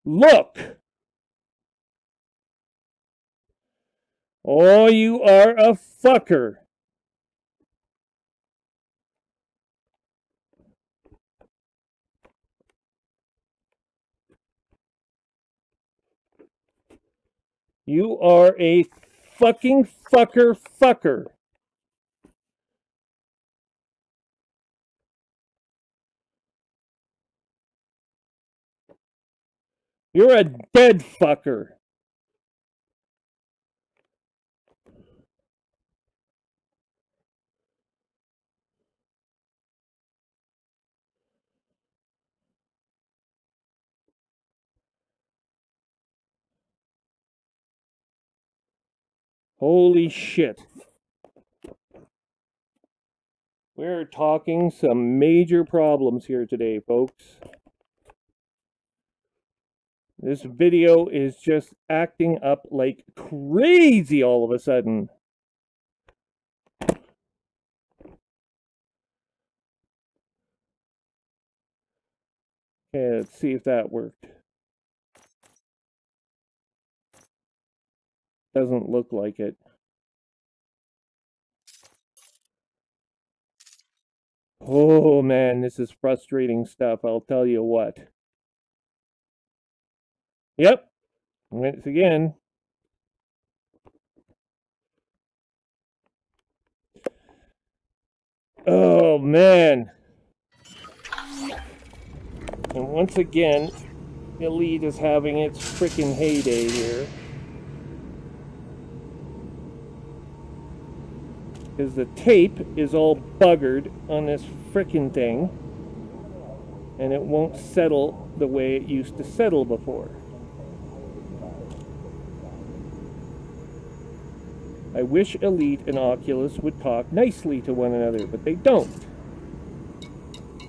Look! Oh, you are a fucker. You are a fucking fucker. You're a dead fucker. Holy shit. We're talking some major problems here today, folks. This video is just acting up like crazy all of a sudden. Okay, let's see if that worked. Doesn't look like it. Oh man, this is frustrating stuff, I'll tell you what. Yep, once again. Oh man. And once again, Elite is having its frickin' heyday here. Because the tape is all buggered on this frickin' thing. And it won't settle the way it used to settle before. I wish Elite and Oculus would talk nicely to one another, but they don't.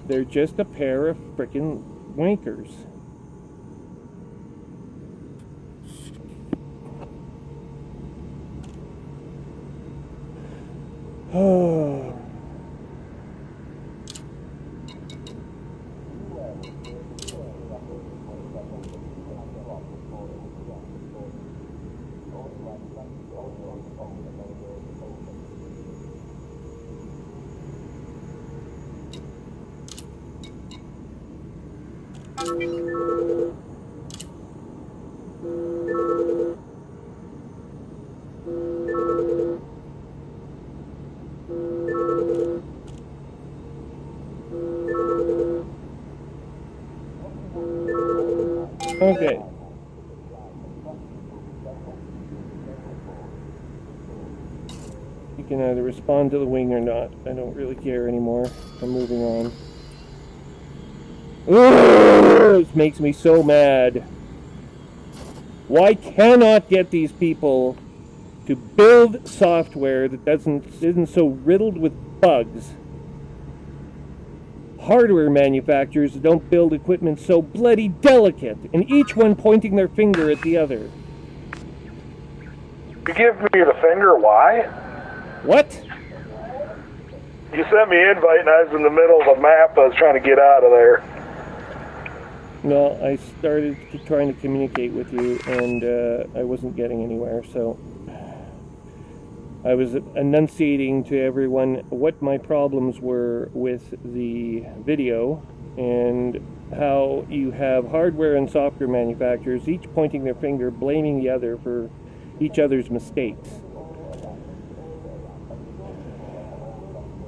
They're just a pair of frickin' wankers. Oh. Okay. You can either respond to the wing or not. I don't really care anymore. I'm moving on. Ugh, this makes me so mad. Why cannot get these people to build software that isn't so riddled with bugs? Hardware manufacturers don't build equipment so bloody delicate, and each one pointing their finger at the other. You give me the finger, why? What? You sent me an invite and I was in the middle of a map. I was trying to get out of there. No, I started trying to communicate with you, and I wasn't getting anywhere, so I was enunciating to everyone what my problems were with the video, and how you have hardware and software manufacturers each pointing their finger, blaming the other for each other's mistakes.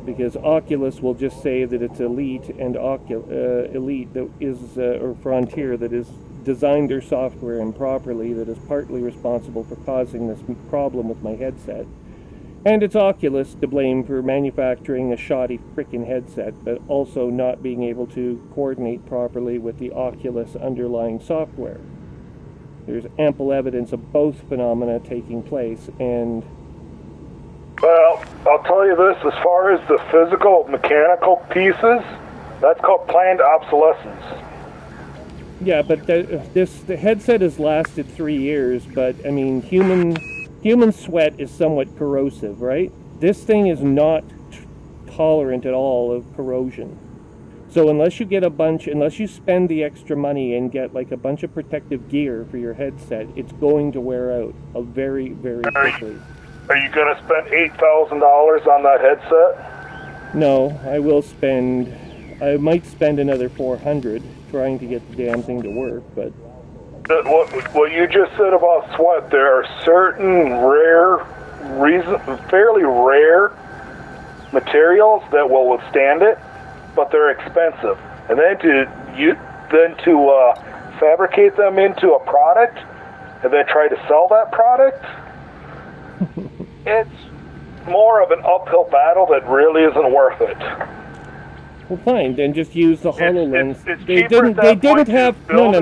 Because Oculus will just say that it's Elite and Elite that is, or Frontier, that has designed their software improperly, that is partly responsible for causing this problem with my headset. And it's Oculus to blame for manufacturing a shoddy frickin' headset, but also not being able to coordinate properly with the Oculus underlying software. There's ample evidence of both phenomena taking place, and... Well, I'll tell you this, as far as the physical, mechanical pieces, that's called planned obsolescence. Yeah, but the headset has lasted 3 years, but, I mean, human sweat is somewhat corrosive, right? This thing is not tolerant at all of corrosion. So unless you spend the extra money and get like a bunch of protective gear for your headset, it's going to wear out very, very quickly. Are you going to spend $8,000 on that headset? No, I might spend another $400 trying to get the damn thing to work, but... What you just said about sweat, there are certain fairly rare materials that will withstand it, but they're expensive. And then to fabricate them into a product and then try to sell that product, it's more of an uphill battle that really isn't worth it. Well, fine. Then just use the HoloLens. They didn't have no. On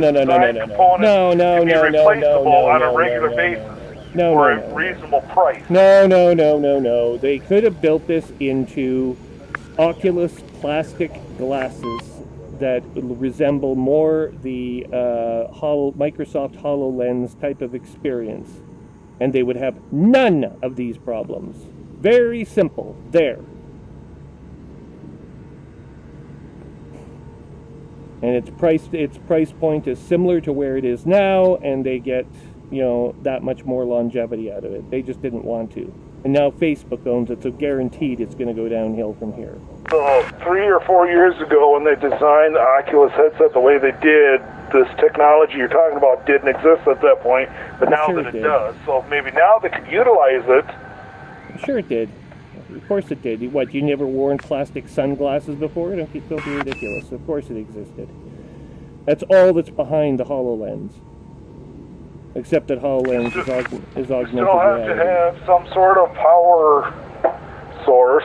a regular basis. For a reasonable price. No. They could have built this into Oculus plastic glasses that resemble more the Microsoft HoloLens type of experience, and they would have none of these problems. Very simple. There. And its price point is similar to where it is now, and they get, that much more longevity out of it. They just didn't want to. And now Facebook owns it, so guaranteed it's going to go downhill from here. So 3 or 4 years ago, when they designed the Oculus headset the way they did, this technology you're talking about didn't exist at that point, but now that it does. So maybe now they could utilize it. Sure it did. Of course it did. What, you never worn plastic sunglasses before? Don't be ridiculous. Of course it existed. That's all that's behind the HoloLens. Except that HoloLens is augmented reality. You still have to have some sort of power source.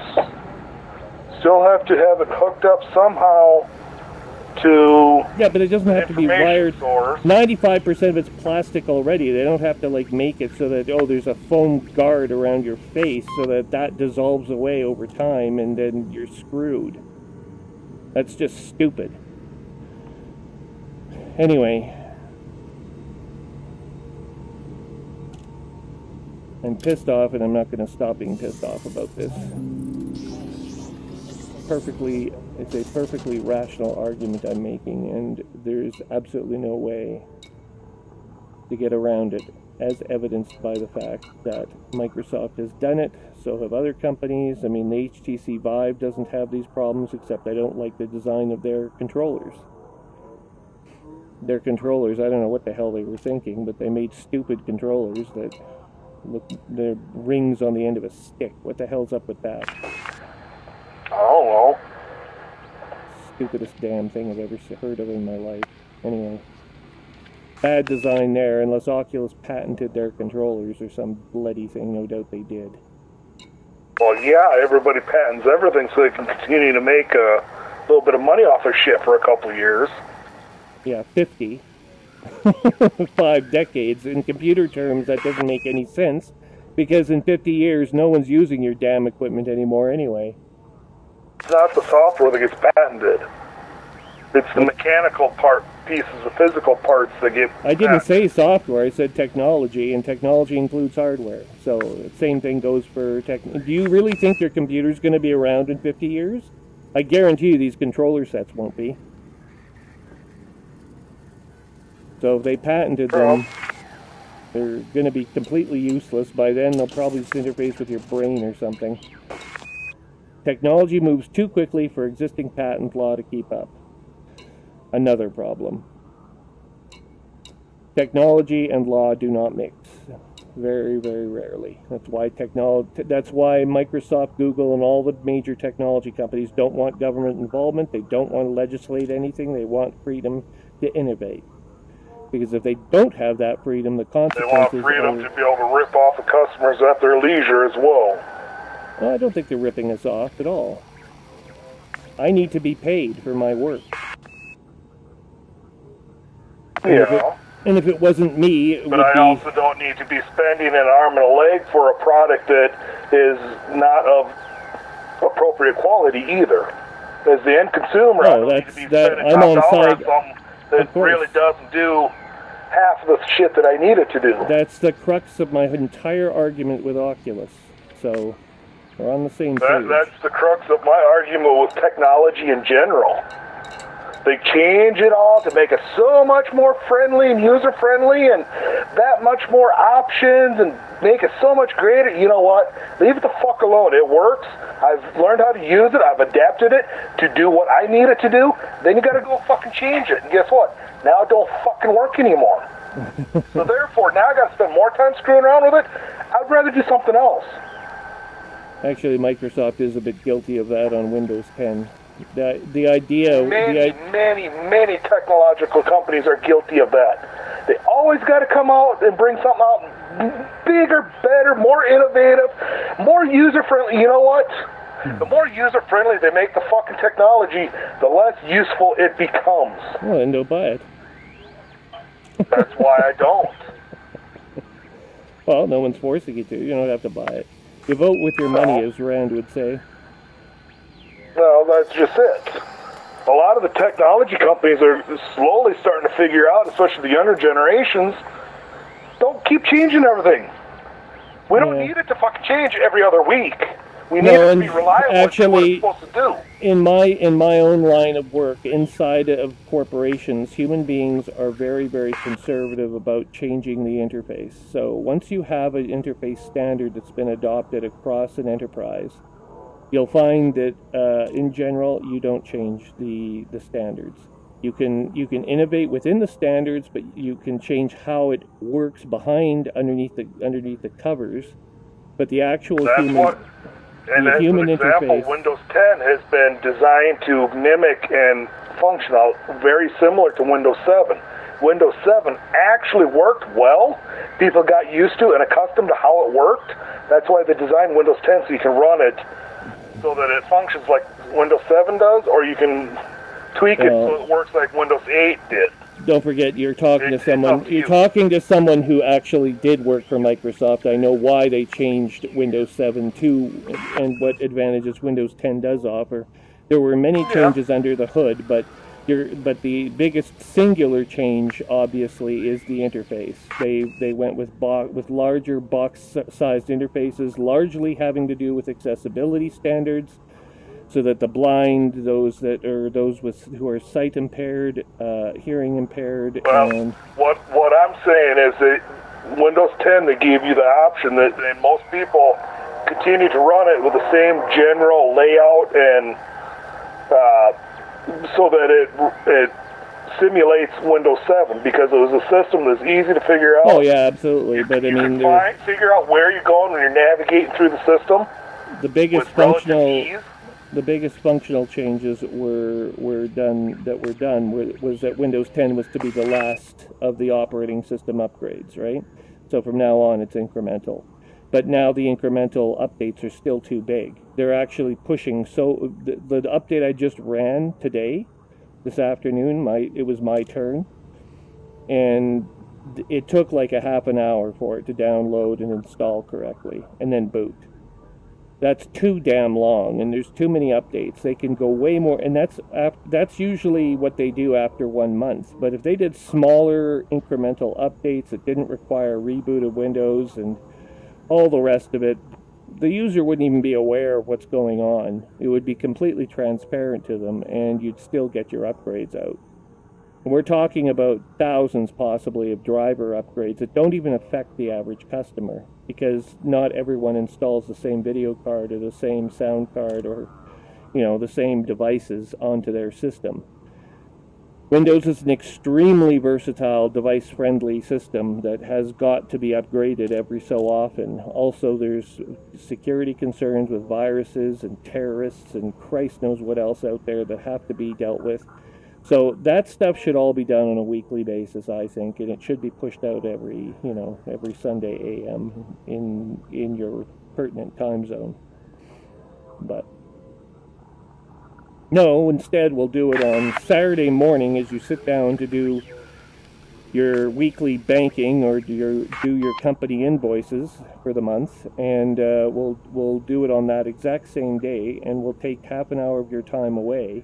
Still have to have it hooked up somehow to... Yeah, but it doesn't have to be wired. 95% of it's plastic already. They don't have to make it so that, there's a foam guard around your face so that dissolves away over time and then you're screwed. That's just stupid. Anyway, I'm pissed off, and I'm not going to stop being pissed off about this. It's a perfectly rational argument I'm making, and there's absolutely no way to get around it, as evidenced by the fact that Microsoft has done it, so have other companies. I mean, the HTC Vive doesn't have these problems, except I don't like the design of their controllers. Their controllers, I don't know what the hell they were thinking, but they made stupid controllers that look, they're rings on the end of a stick. What the hell's up with that? Oh, well. Stupidest damn thing I've ever heard of in my life. Anyway. Bad design there, unless Oculus patented their controllers or some bloody thing. No doubt they did. Well, yeah, everybody patents everything so they can continue to make a little bit of money off their shit for a couple of years. Yeah, 50. 5 decades. In computer terms, that doesn't make any sense, because in 50 years, no one's using your damn equipment anymore anyway. It's not the software that gets patented. It's the mechanical pieces, the physical parts that get patented. I didn't say software, I said technology, and technology includes hardware. So, the same thing goes for tech. Do you really think your computer's going to be around in 50 years? I guarantee you these controller sets won't be. So if they patented them, they're going to be completely useless. By then, they'll probably just interface with your brain or something. Technology moves too quickly for existing patent law to keep up. Another problem. Technology and law do not mix. Very, very rarely. That's why Microsoft, Google, and all the major technology companies don't want government involvement. They don't want to legislate anything. They want freedom to innovate. Because if they don't have that freedom, the consequences... They want freedom to be able to rip off the customers at their leisure as well. Well, I don't think they're ripping us off at all. I need to be paid for my work. And if it wasn't me, it would be... But I also don't need to be spending an arm and a leg for a product that is not of appropriate quality either. As the end consumer, I don't need to be spending top dollar on something that really doesn't do half the shit that I need it to do. That's the crux of my entire argument with Oculus. So, we're on the same page. That's the crux of my argument with technology in general. They change it all to make it so much more friendly and user-friendly and that much more options and make it so much greater. You know what? Leave it the fuck alone. It works. I've learned how to use it. I've adapted it to do what I need it to do. Then you got to go fucking change it. And guess what? Now it don't fucking work anymore. So therefore, now I got to spend more time screwing around with it. I'd rather do something else. Actually, Microsoft is a bit guilty of that on Windows 10. The idea... Many technological companies are guilty of that. They always got to come out and bring something out bigger, better, more innovative, more user-friendly. You know what? The more user-friendly they make the fucking technology, the less useful it becomes. Well, then don't buy it. That's why I don't. Well, no one's forcing you to. You don't have to buy it. You vote with your money, as Rand would say. Well, that's just it. A lot of the technology companies are slowly starting to figure out, especially the younger generations, don't keep changing everything. We don't need it to fucking change every other week. We need it to be reliable actually, and do what it's supposed to do. In my own line of work, inside of corporations, human beings are very, very conservative about changing the interface. So once you have an interface standard that's been adopted across an enterprise, you'll find that in general you don't change the standards. You can innovate within the standards, but you can change how it works underneath the covers. But the actual human interface. Windows 10 has been designed to mimic and function very similar to Windows 7. Windows 7 actually worked well. People got used to and accustomed to how it worked. That's why they designed Windows 10 so you can run it so that it functions like Windows 7 does, or you can tweak it so it works like Windows 8 did. Don't forget, you're talking to someone. You're talking to someone who actually did work for Microsoft. I know why they changed Windows 7 to, and what advantages Windows 10 does offer. There were many changes under the hood, but the biggest singular change, obviously, is the interface. They went with larger box-sized interfaces, largely having to do with accessibility standards, so that the blind, those who are sight impaired, hearing impaired, and what I'm saying is that Windows 10, they gave you the option that and most people continue to run it with the same general layout and so that it simulates Windows 7 because it was a system that's easy to figure out. Oh yeah, absolutely. But I mean, figure out where you're going when you're navigating through the system. The biggest functional changes was that Windows 10 was to be the last of the operating system upgrades, right? So from now on, it's incremental. But now the incremental updates are still too big. They're actually pushing. So the update I just ran today, this afternoon, it was my turn, and it took like a half an hour for it to download and install correctly, and then boot. That's too damn long, and there's too many updates. They can go way more, and that's usually what they do after 1 month. But if they did smaller incremental updates that didn't require a reboot of Windows and all the rest of it, the user wouldn't even be aware of what's going on. It would be completely transparent to them, and you'd still get your upgrades out. And we're talking about thousands, possibly, of driver upgrades that don't even affect the average customer, because not everyone installs the same video card or the same sound card or, the same devices onto their system. Windows is an extremely versatile, device-friendly system that has got to be upgraded every so often. Also, there's security concerns with viruses and terrorists and Christ knows what else out there that have to be dealt with. So that stuff should all be done on a weekly basis, I think, and it should be pushed out every Sunday AM in your pertinent time zone. But no, instead we'll do it on Saturday morning as you sit down to do your weekly banking or do your company invoices for the month, and we'll do it on that exact same day, and we'll take half an hour of your time away.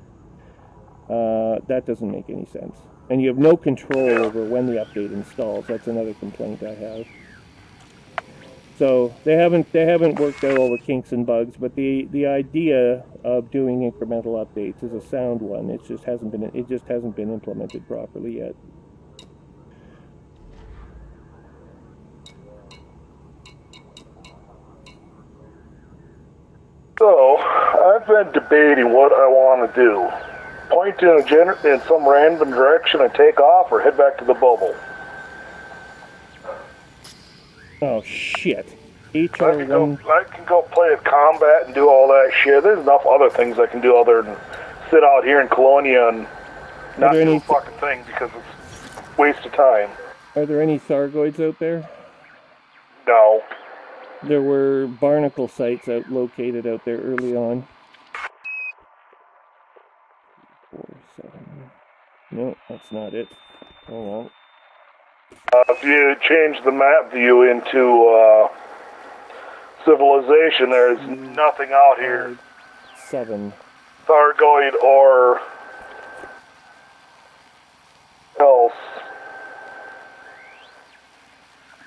That doesn't make any sense. And you have no control over when the update installs. That's another complaint I have. So they haven't worked out all the kinks and bugs, but the idea of doing incremental updates is a sound one. It just hasn't been implemented properly yet. So I've been debating what I want to do. Point in some random direction and take off, or head back to the bubble. Oh shit. I can go play at combat and do all that shit. There's enough other things I can do other than sit out here in Colonia and not do a fucking thing because it's a waste of time. Are there any Thargoids out there? No. There were barnacle sites located out there early on. 4, 7. No, that's not it. Hold on. If you change the map view into civilization, there's nothing out here. 7. Thargoid or else.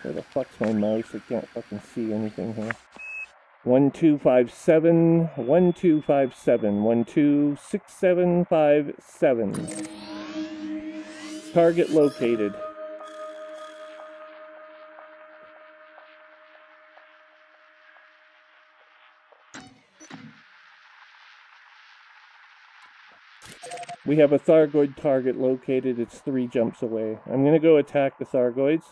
Where the fuck's my mouse? I can't fucking see anything here. 1257, 1257, 126757. Target located. We have a Thargoid target located. It's 3 jumps away. I'm going to go attack the Thargoids.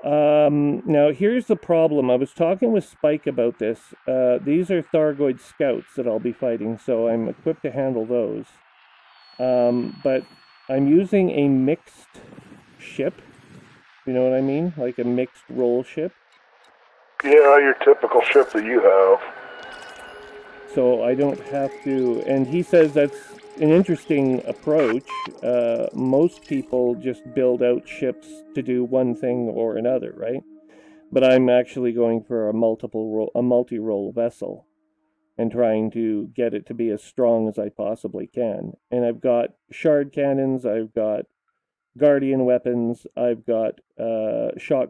Now, here's the problem. I was talking with Spike about this. These are Thargoid Scouts that I'll be fighting, so I'm equipped to handle those. But I'm using a mixed ship. You know what I mean? Like a mixed role ship. Yeah, your typical ship that you have. So I don't have to... And he says that's an interesting approach. Most people just build out ships to do one thing or another, right? But I'm actually going for a multi-role vessel and trying to get it to be as strong as I possibly can. And I've got shard cannons, I've got guardian weapons, I've got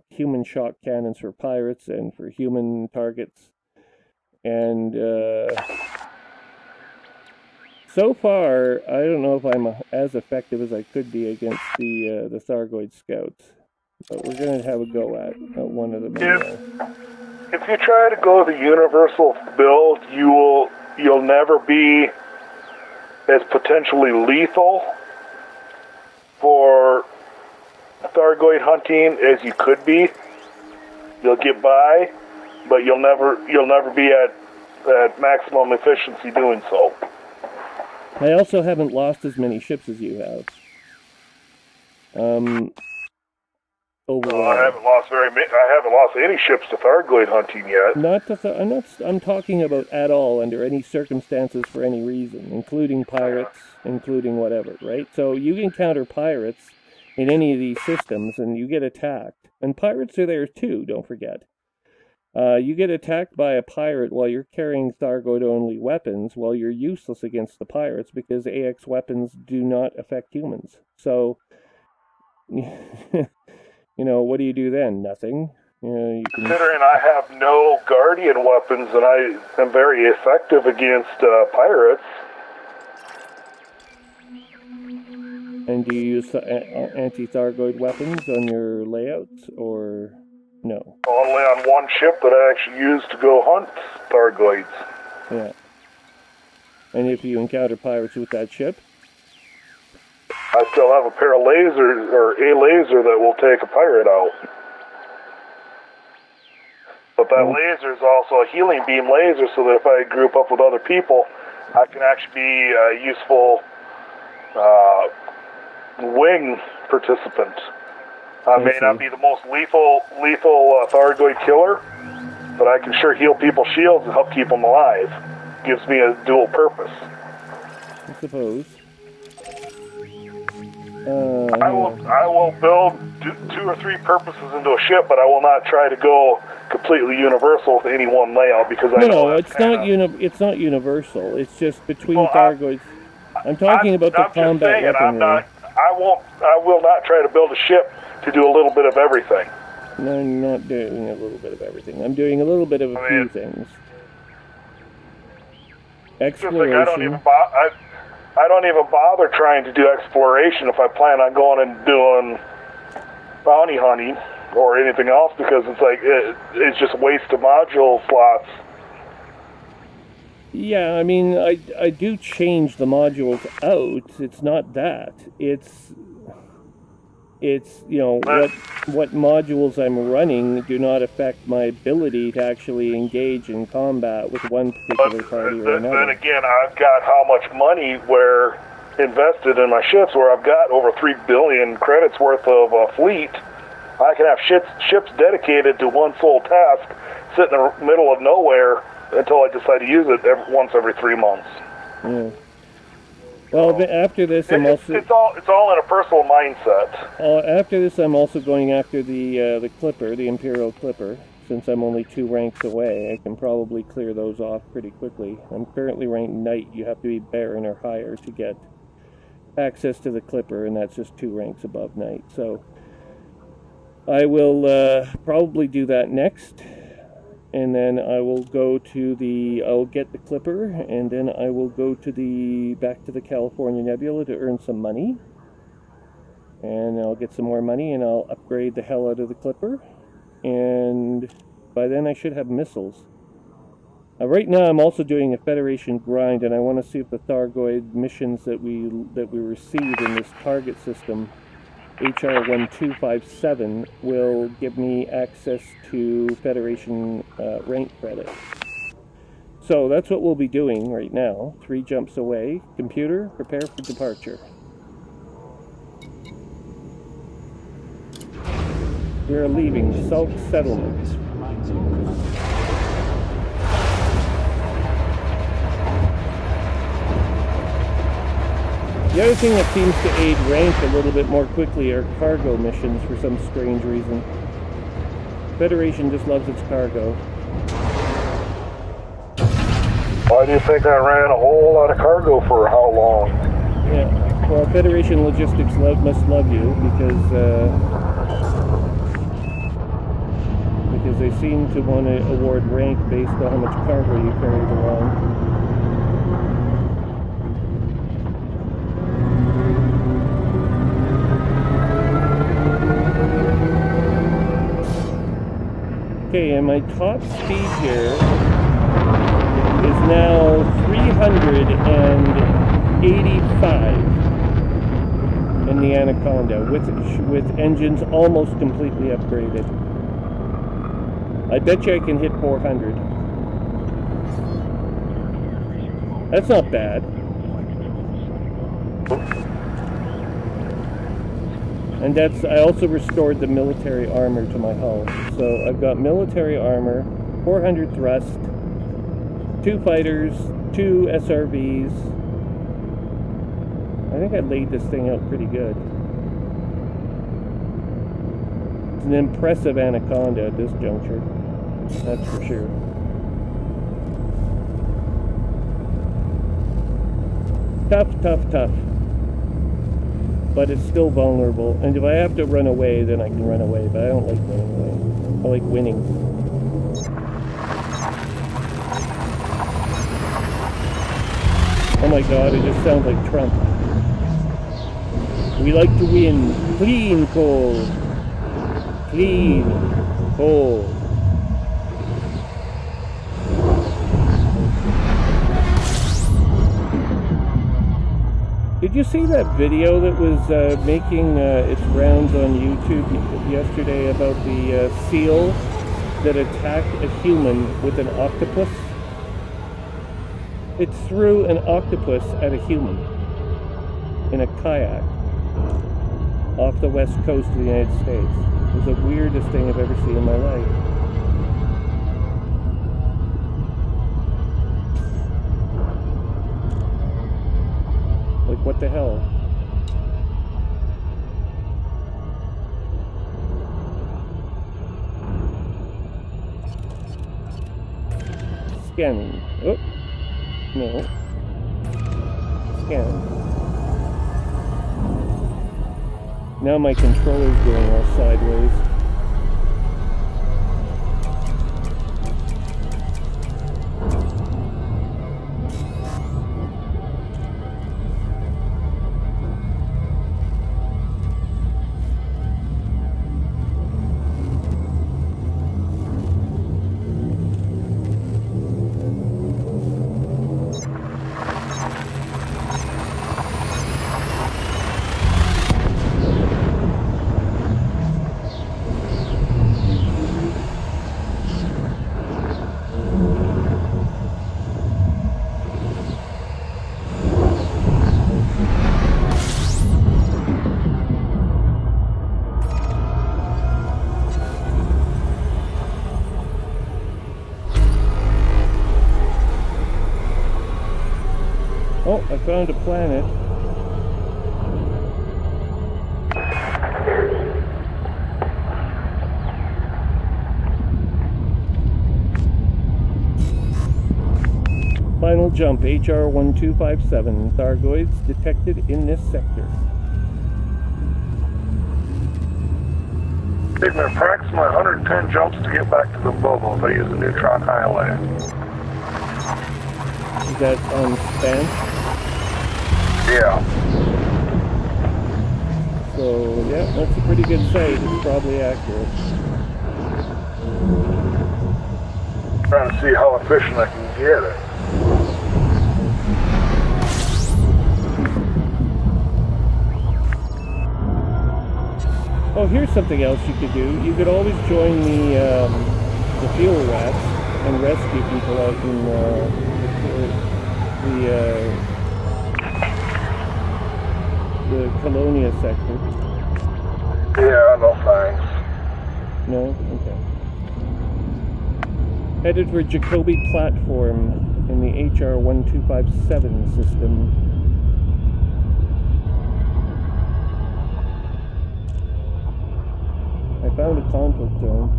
human shock cannons for pirates and for human targets. And so far, I don't know if I'm as effective as I could be against the Thargoid Scouts. But we're going to have a go at one of them. If you try to go the universal build, you'll never be as potentially lethal for Thargoid hunting as you could be. You'll get by, but you'll never be at maximum efficiency doing so. I also haven't lost as many ships as you have. Overall. I haven't lost any ships to Thargoid hunting yet. I'm talking about at all under any circumstances for any reason, including pirates, including whatever, right? So you encounter pirates in any of these systems and you get attacked. And pirates are there too, don't forget. You get attacked by a pirate while you're carrying Thargoid-only weapons, while you're useless against the pirates because AX weapons do not affect humans. So, you know, what do you do then? Nothing. Considering I have no guardian weapons and I am very effective against pirates. And do you use anti-Thargoid weapons on your layouts, or no? Only on one ship that I actually use to go hunt Thargoids. Yeah. And if you encounter pirates with that ship? I still have a pair of lasers, or a laser that will take a pirate out. But that laser is also a healing beam laser, so that if I group up with other people, I can actually be a useful wing participant. I may not be the most lethal Thargoid killer, but I can sure heal people's shields and help keep them alive. Gives me a dual purpose. I suppose. I will build 2 or 3 purposes into a ship, but I will not try to go completely universal with any one layout because I know it's not universal. It's just between Thargoids. I'm talking about the combat weaponry. I will not try to build a ship to do a little bit of everything. No, I'm not doing a little bit of everything. I'm doing a little bit of a few things. Exploration. Just like I don't even bother trying to do exploration if I plan on going and doing bounty hunting or anything else, because it's like it's just waste of module slots. Yeah, I mean, I do change the modules out. It's not that. It's you know, what modules I'm running do not affect my ability to actually engage in combat with one particular party or another. Then again, I've got how much money invested in my ships, where I've got over 3 billion credits worth of fleet. I can have ships dedicated to one sole task, sit in the middle of nowhere until I decide to use it once every 3 months. Yeah. Well, after this, it's all in a personal mindset. After this, I'm also going after the Clipper, the Imperial Clipper. Since I'm only 2 ranks away, I can probably clear those off pretty quickly. I'm currently ranked Knight. You have to be Baron or higher to get access to the Clipper, and that's just 2 ranks above Knight. So I will probably do that next. And then I will go to I'll get the Clipper, and then I will go to back to the California Nebula to earn some money. And I'll get some more money, and I'll upgrade the hell out of the Clipper. And by then I should have missiles. Right now I'm also doing a Federation grind, and I want to see if the Thargoid missions that we received in this target system, HR1257, will give me access to Federation rank credit. So that's what we'll be doing right now. 3 jumps away. Computer, prepare for departure. We are leaving Salt Settlement. The other thing that seems to aid rank a little bit more quickly are cargo missions for some strange reason. Federation just loves its cargo. Why do you think I ran a whole lot of cargo for how long? Yeah, well, Federation Logistics must love you because they seem to want to award rank based on how much cargo you carried along. Okay, and my top speed here is now 385 in the Anaconda, with engines almost completely upgraded. I bet you I can hit 400. That's not bad. And I also restored the military armor to my hull. So I've got military armor, 400 thrust, 2 fighters, 2 SRVs. I think I laid this thing out pretty good. It's an impressive Anaconda at this juncture, that's for sure. Tough. But it's still vulnerable, and if I have to run away, then I can run away, but I don't like running away. I like winning. Oh my god, it just sounds like Trump. We like to win. Clean coal. Clean coal. Did you see that video that was making its rounds on YouTube yesterday about the seal that attacked a human with an octopus? It threw an octopus at a human in a kayak off the west coast of the United States. It was the weirdest thing I've ever seen in my life. Like, what the hell? Scanning. Oh, no. Scan. Now my controller's going all sideways. Oh, I found a planet. Final jump, HR 1257. Thargoids detected in this sector. Taking an approximate 110 jumps to get back to the bubble if I use a neutron highway. Is that on span? Yeah. So, yeah, that's a pretty good sight. It's probably accurate. Trying to see how efficient I can get it. Oh, here's something else you could do. You could always join the fuel rats and rescue people out in the Colonia sector. Yeah, no thanks. No? Okay. Headed for Jacobi platform in the HR 1257 system. I found a conflict zone.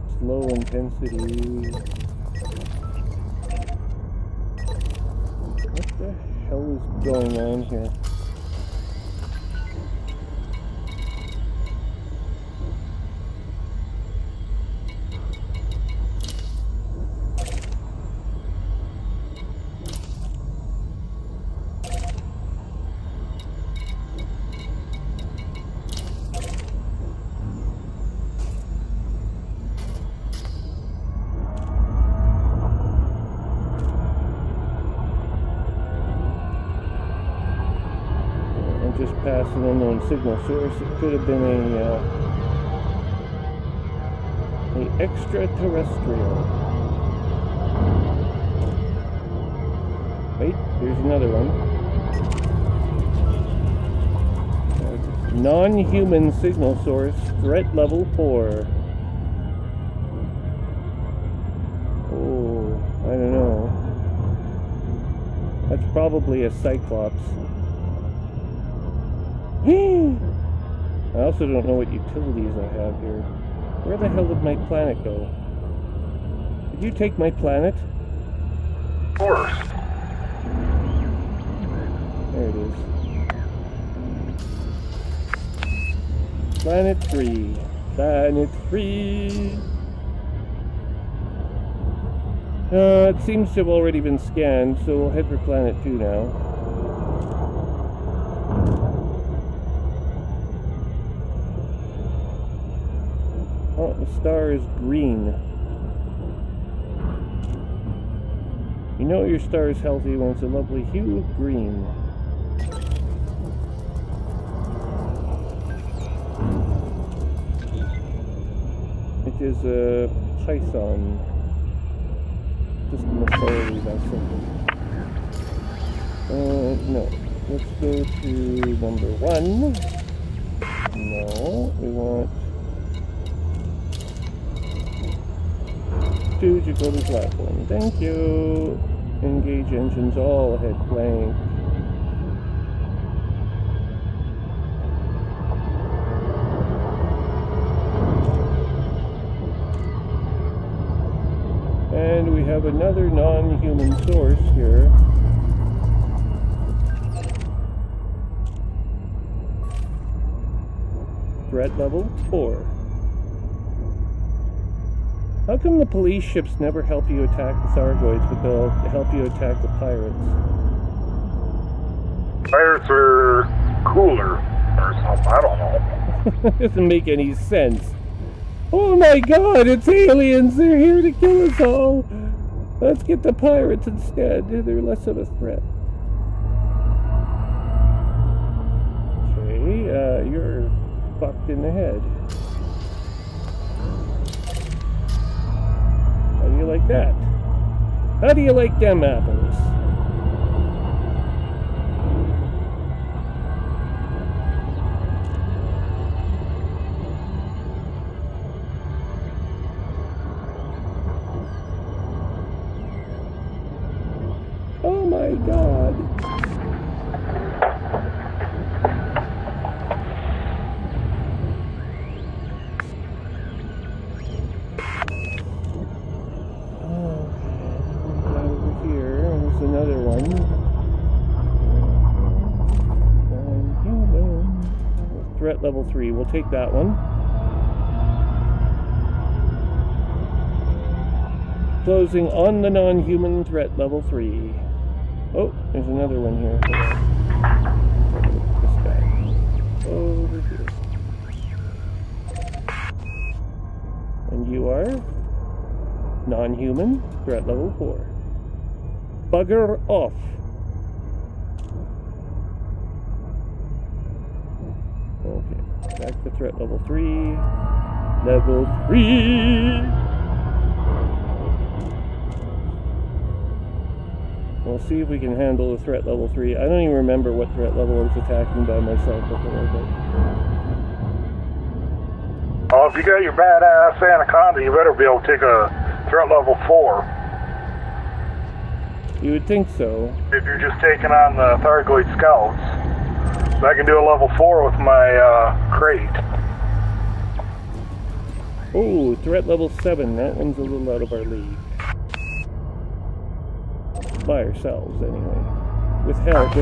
It's low intensity. What the hell is going on here? Past an unknown signal source. It could have been a extraterrestrial. Wait, here's another one. Non-human signal source, threat level 4. Oh, I don't know. That's probably a Cyclops. I also don't know what utilities I have here. Where the hell did my planet go? Did you take my planet? Of course. There it is. Planet 3. Planet 3. It seems to have already been scanned, so we'll head for Planet 2 now. Oh, the star is green. You know your star is healthy when it's a lovely hue of green. It is a Python. System authority, that's something. No. Let's go to number 1. No, we want to Jacobi platform. Thank you. Engage engines, all ahead blank. And we have another non-human source here. Threat level 4. How come the police ships never help you attack the Thargoids, but they'll help you attack the pirates? Pirates are cooler or something, I don't know. Doesn't make any sense. Oh my god, it's aliens! They're here to kill us all! Let's get the pirates instead. They're less of a threat. Okay, you're fucked in the head. How do you like that? How do you like them apples? threat level 3. We'll take that one. Closing on the non-human, threat level 3. Oh, there's another one here. This guy. Over here. And you are non-human, threat level 4. Bugger off. Okay, back to threat level 3. Level 3! We'll see if we can handle the threat level 3. I don't even remember what threat level I was attacking by myself before, but... Oh, if you got your badass Anaconda, you better be able to take a threat level 4. You would think so. If you're just taking on the Thyroid Scouts. I can do a level 4 with my crate. Oh, threat level 7. That one's a little out of our league. By ourselves, anyway. With help.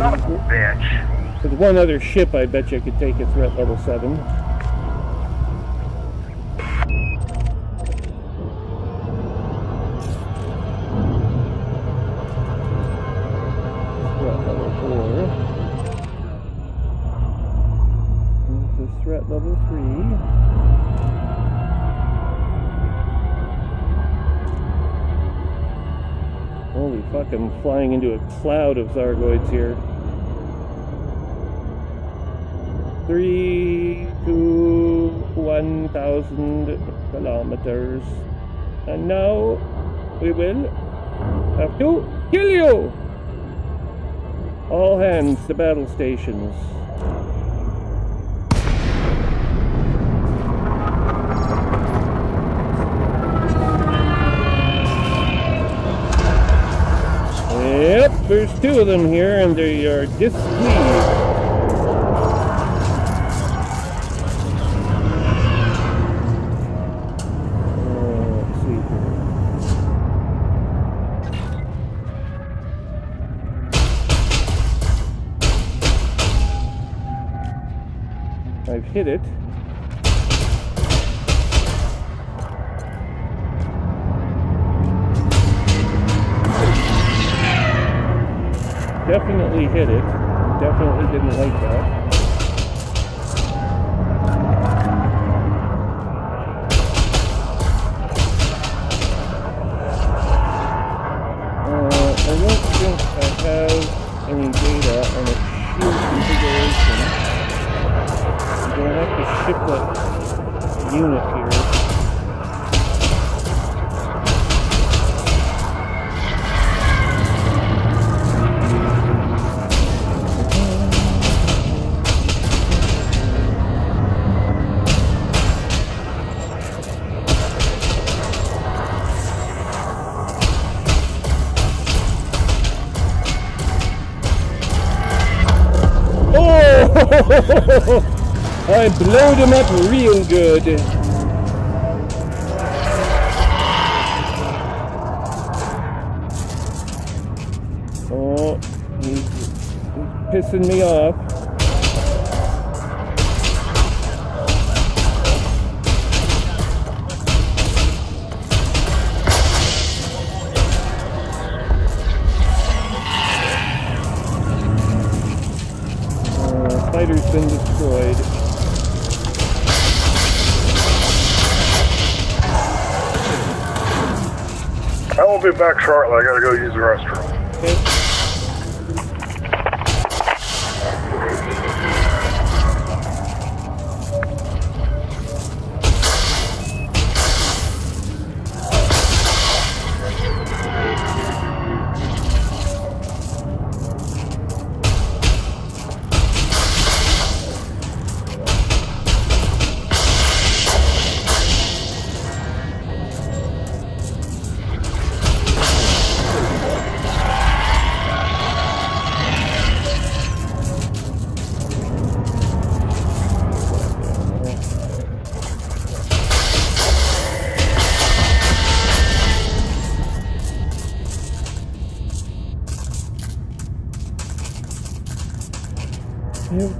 With one other ship, I bet you could take a threat level 7. Threat level 4. This is threat level 3. Holy fuck, I'm flying into a cloud of Thargoids here. 3 to 1,000 kilometers. And now we will have to kill you! All hands to battle stations. Yep, there's 2 of them here, and they are displeased. Let's see here. I've hit it. Definitely hit it. Definitely didn't like that. I don't think I have any data on a shield configuration. I'm going to have to ship that unit here. I blowed him up real good. Oh, he's pissing me off. Fighter's been destroyed. I will be back shortly. I gotta go use the restroom. Okay.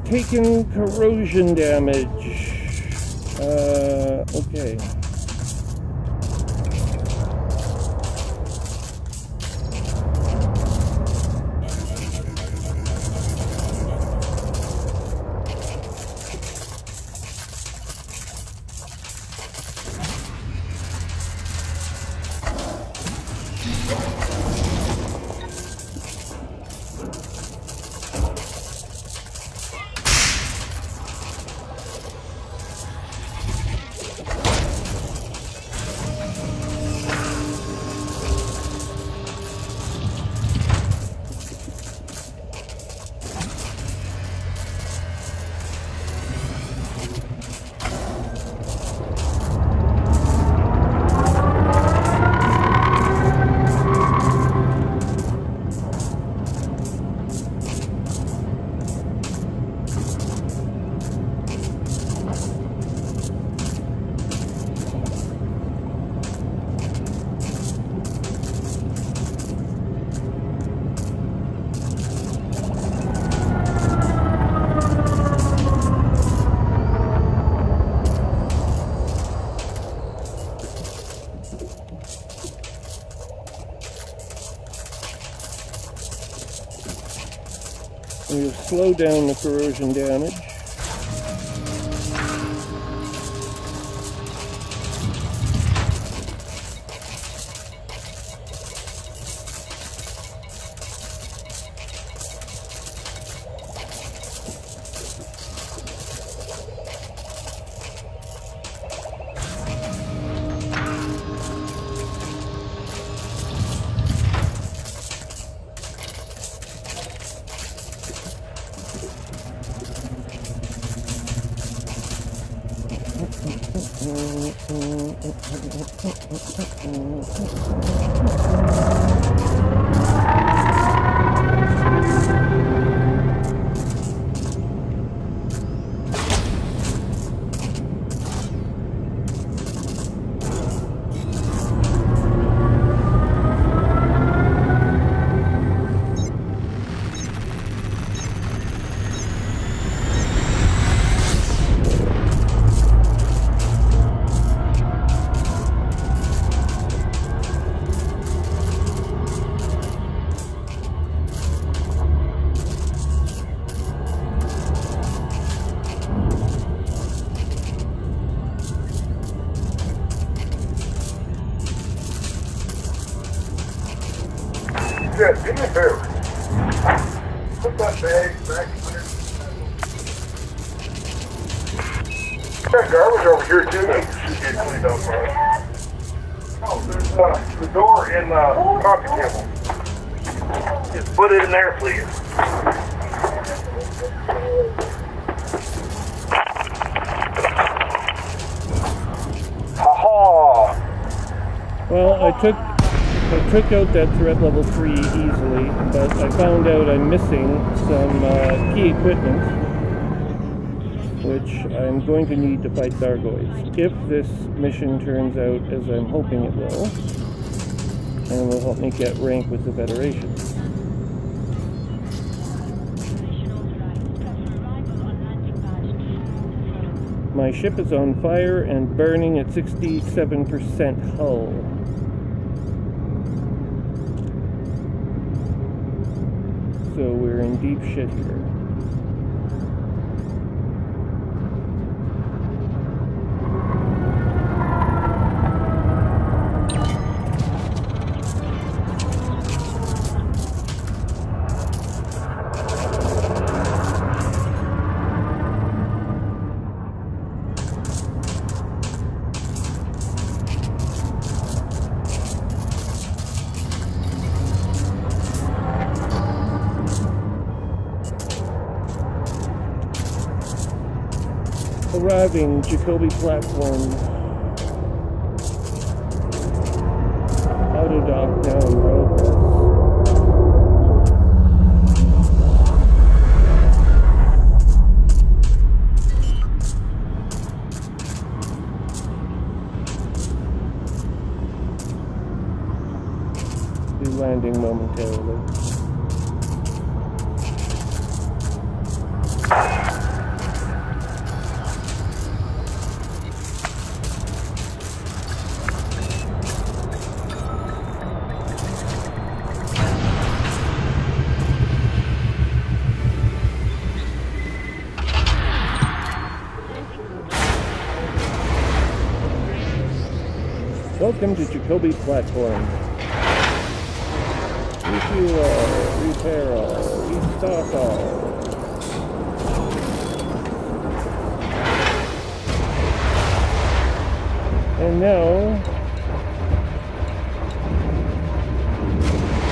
taken corrosion damage. Okay. We'll slow down the corrosion damage. Good, do me a favor. Put that bag back under. Got garbage over here too that should get cleaned up, right? Oh, there's the door in the coffee table. Just put it in there, please. Ha-ha! Well, I took out that threat level 3 easily, but I found out I'm missing some key equipment, which I'm going to need to fight Thargoids, if this mission turns out as I'm hoping it will, and will help me get rank with the Federation. My ship is on fire and burning at 67% hull. So we're in deep shit here. Arriving Jacobi platform. Auto dock now in progress. Be landing momentarily. Welcome to Jacobi's platform. Refuel all, repair all, restock all. And now,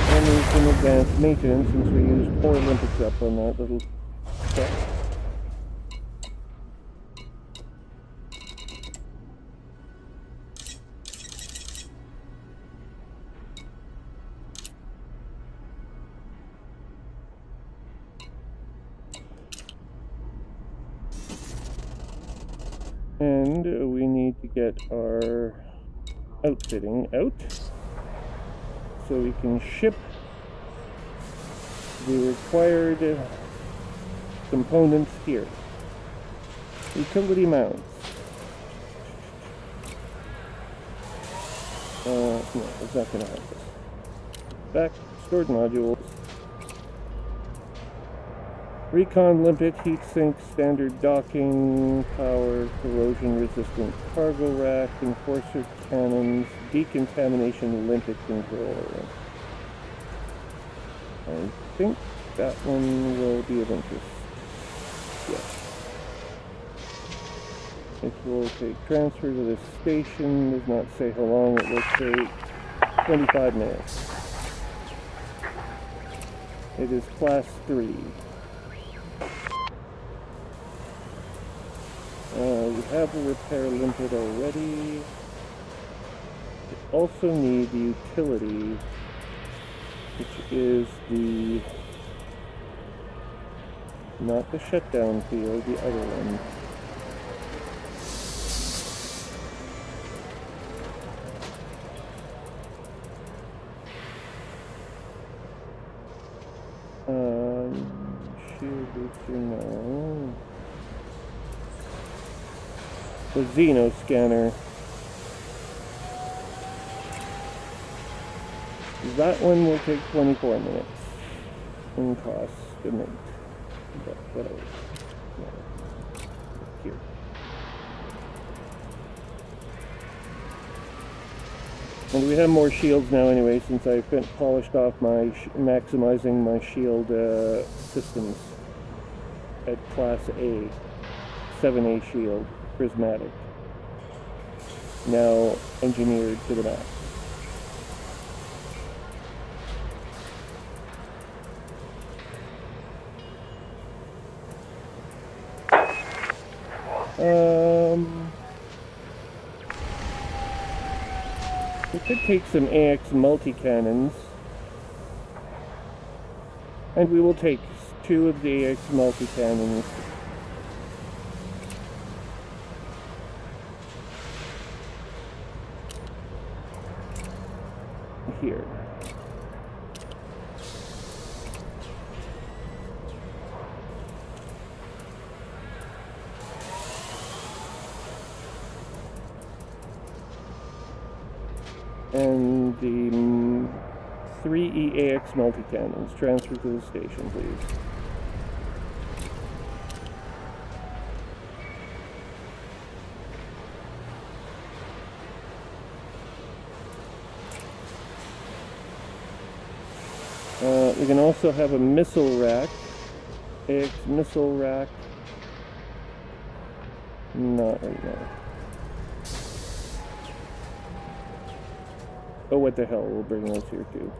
I need some advanced maintenance since we used 4 Olympics up on that little truck. And we need to get our outfitting out so we can ship the required components here. Utility mounts. No, it's not going to help us. Back, stored modules. Recon limpet, heatsink, standard docking, power, corrosion-resistant cargo rack, enforcer cannons, decontamination limpet controller. I think that one will be of interest. Yes. It will take transfer to the station. Does not say how long it will take. 25 minutes. It is class 3. We have a repair limpet already. We also need the utility, which is the, not the shutdown field, the other one. Shield booster, no. The Xeno scanner. That one will take 24 minutes in cost to make. But whatever. No. Here. And we have more shields now anyway, since I polished off my maximizing my shield systems at Class A, 7A shield, prismatic, now engineered to the max. We could take some AX multi-cannons, and we will take 2 of the AX multi-cannons. Here. And the 3 EAX multi-cannons transfer to the station, please. We can also have a missile rack. AX missile rack. Not right now. Oh, what the hell, we'll bring those here too.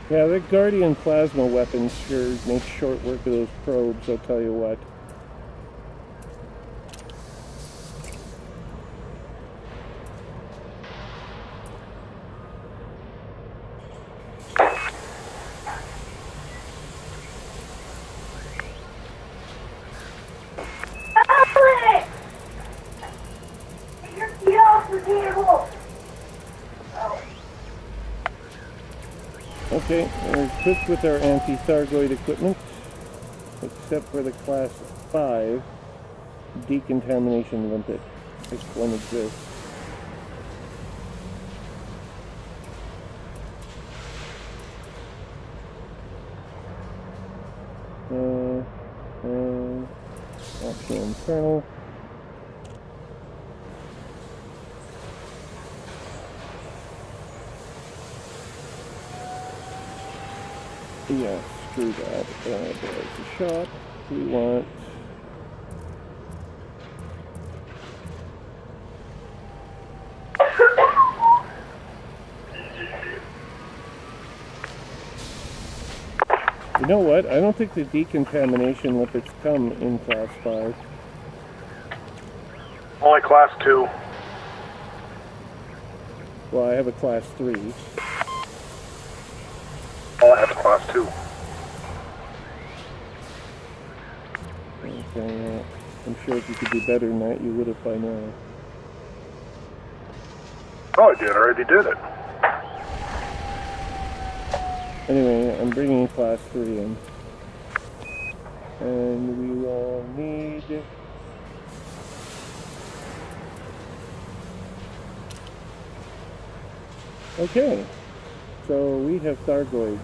Yeah, the Guardian plasma weapons sure makes short work of those probes, I'll tell you what. Okay, we're equipped with our anti-Thyroid equipment, except for the Class 5 decontamination limpet, if one exists. Optional internal. Yeah, screw that. There's a shot. We want You know what? I don't think the decontamination limpets come in Class 5. Only Class 2. Well, I have a Class 3. Oh, I have a Class 2. Okay, I'm sure if you could do better than that, you would have by now. Oh, I did. I already did it. Anyway, I'm bringing Class 3 in. And we will need... Okay. So we have Thyroids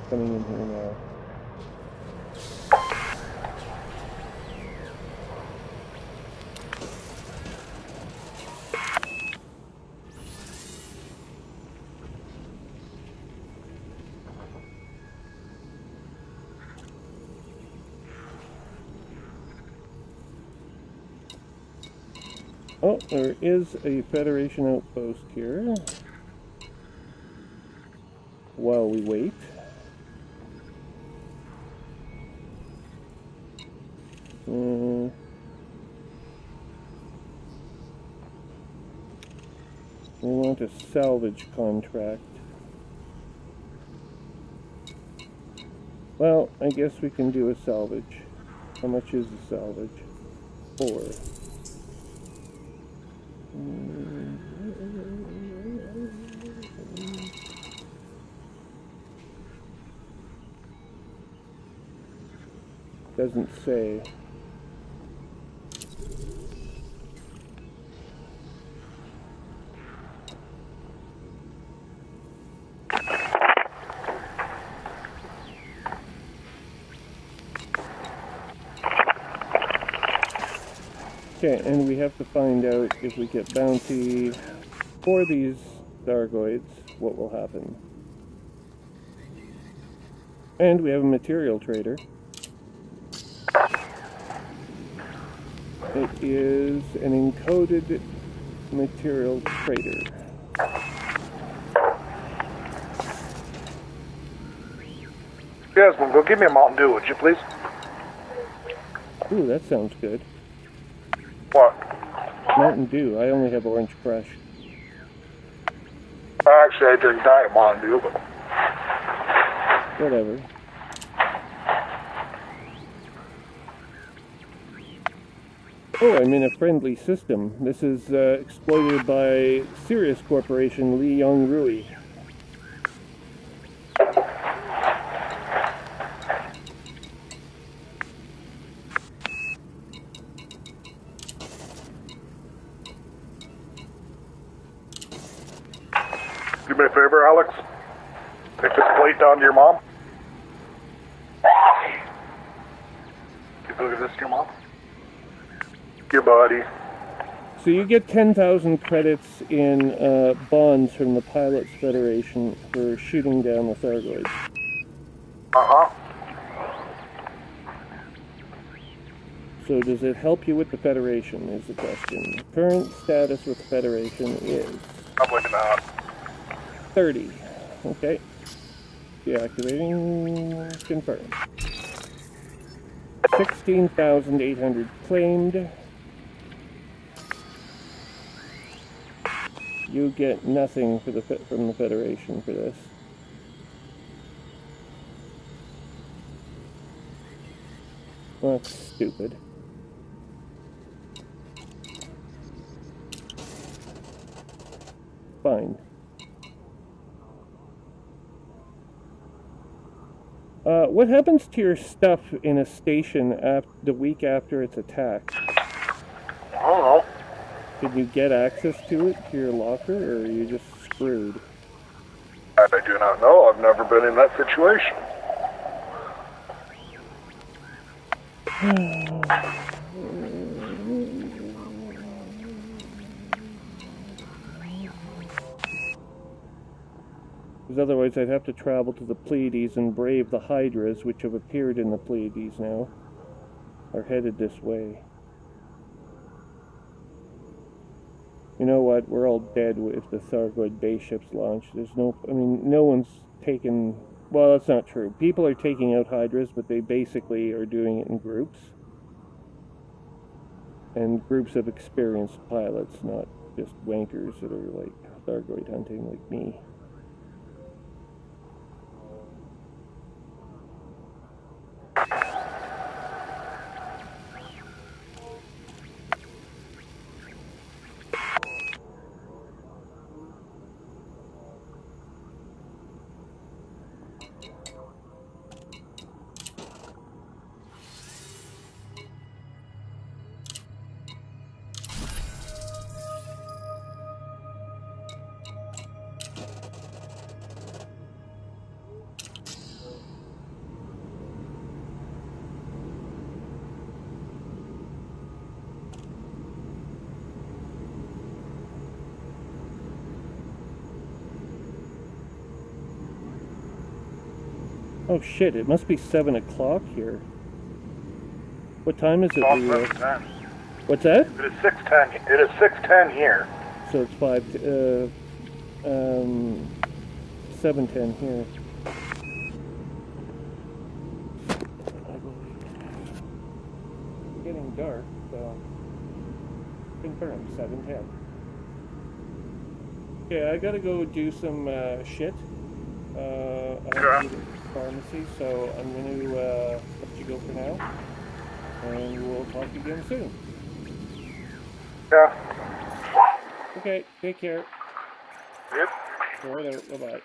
coming in here now. Oh, there is a Federation outpost here. While we wait. We want a salvage contract. Well, I guess we can do a salvage. How much is a salvage? 4. Doesn't say. Okay, and we have to find out if we get bounty for these Thyroids, what will happen. And we have a material trader. It is an encoded material trader. Jasmine, go give me a Mountain Dew, would you please? Ooh, that sounds good. What? Mountain Dew. I only have Orange Crush. Actually, I drink Diet Mountain Dew, but... Whatever. Oh, I'm in a friendly system. This is exploited by Sirius Corporation, Li Yong Rui. Do me a favor, Alex. Take this plate down to your mom. You go give this to your mom. Your buddy. So you get 10,000 credits in bonds from the Pilots Federation for shooting down the Thyroids. Uh-huh. So does it help you with the Federation, is the question. Current status with the Federation is... Probably not. 30. Okay. Deactivating. Confirmed. 16,800 claimed. You get nothing for from the Federation for this. Well, that's stupid. Fine. What happens to your stuff in a station the week after it's attacked? I don't know. Did you get access to it, to your locker, or are you just screwed? I do not know. I've never been in that situation. Because otherwise I'd have to travel to the Pleiades and brave the Hydras, which have appeared in the Pleiades now. Are headed this way. You know what? We're all dead if the Thyroid base ships launch. There's no... I mean, no one's taken... Well, that's not true. People are taking out Hydras, but they basically are doing it in groups. And groups of experienced pilots, not just wankers that are like Thyroid hunting like me. Oh shit, it must be 7 o'clock here. What time is it? It's 7:10. What's that? It is 6:10. It is 6:10 here. So it's 7:10 here. It's getting dark, so confirmed, 7:10. Okay, I gotta go do some shit. I have to go to the pharmacy, so I'm going to let you go for now, and we'll talk again soon. Yeah. Okay, take care. Yep. All right, bye-bye.